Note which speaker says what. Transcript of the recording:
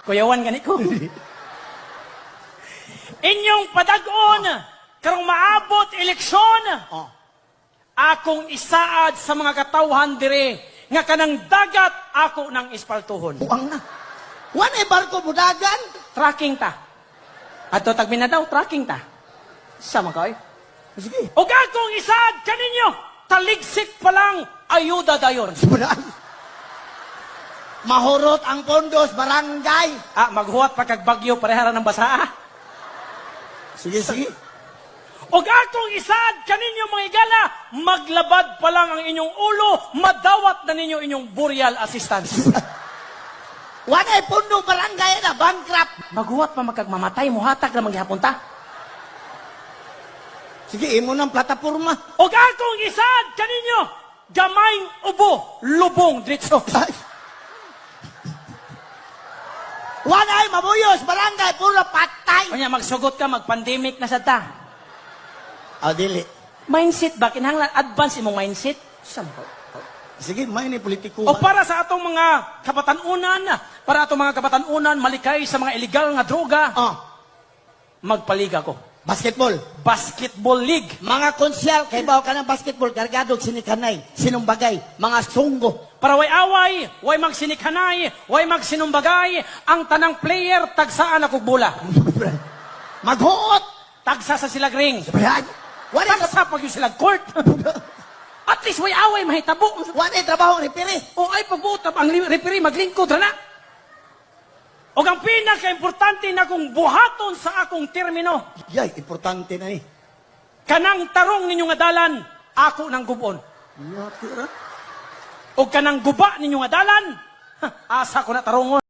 Speaker 1: Kuyawan gani ko. Inyong padag-on, karong maabot eleksyon,
Speaker 2: Oh.
Speaker 1: akong isaad sa mga katawhan dire, nga kanang dagat ako ng ispaltuhon.
Speaker 2: Buang na. Wan ay barko budagan.
Speaker 1: Tracking ta. Ato tagmin na daw, tracking ta. Sama ka eh.
Speaker 2: Sige.
Speaker 1: O akong isaad kaninyo, taligsik pa lang, ayuda dayon.
Speaker 2: Budagan. Mahurot ang pondos, barangay.
Speaker 1: Maghuwat pa kag bagyo, parehara ng basa.
Speaker 2: Sige, sige.
Speaker 1: O akong isaad kaninyo mga igala, maglabad pa lang ang inyong ulo, madawat na ninyo inyong burial assistance.
Speaker 2: Wan ay pundo barangay na, bankrupt.
Speaker 1: Maghuwat pa magkagmamatay, muhatag na maghihapunta.
Speaker 2: Sige, imo ng plataporma.
Speaker 1: O akong isaad kaninyo, gamayng ubo, lubong, dritso.
Speaker 2: Ay. Wan ay mabuyos, barangay, puro patay.
Speaker 1: Kanya magsugot ka, mag-pandemic na sa ta.
Speaker 2: Dili.
Speaker 1: Mindset ba? Kinahanglan advance imong mindset? Sampo.
Speaker 2: Sige, may ni politiko.
Speaker 1: O para sa atong mga kabatanunan, para atong mga kabatanunan, malikay sa mga illegal nga droga, magpaliga ko.
Speaker 2: Basketball.
Speaker 1: Basketball League.
Speaker 2: Mga konsyal, kay bawa ka ng basketball, kargado, sinikanay, sinumbagay, mga sunggo.
Speaker 1: Para way away, way magsinikhanay, way magsinumbagay, ang tanang player, tagsaan ako bula.
Speaker 2: Maghuot.
Speaker 1: Tagsa sa silag ring.
Speaker 2: Wan ay
Speaker 1: Tagsa pag yung silag court. At least way away, mahitabo.
Speaker 2: trabaho ni Piri.
Speaker 1: O ay pagbutab, ang referee maglingkod na. O ang pinaka-importante na kong buhaton sa akong termino,
Speaker 2: Yay, importante na eh.
Speaker 1: kanang tarong ninyong adalan, ako nang gubon. O kanang guba ninyong adalan, asa ko na tarongon.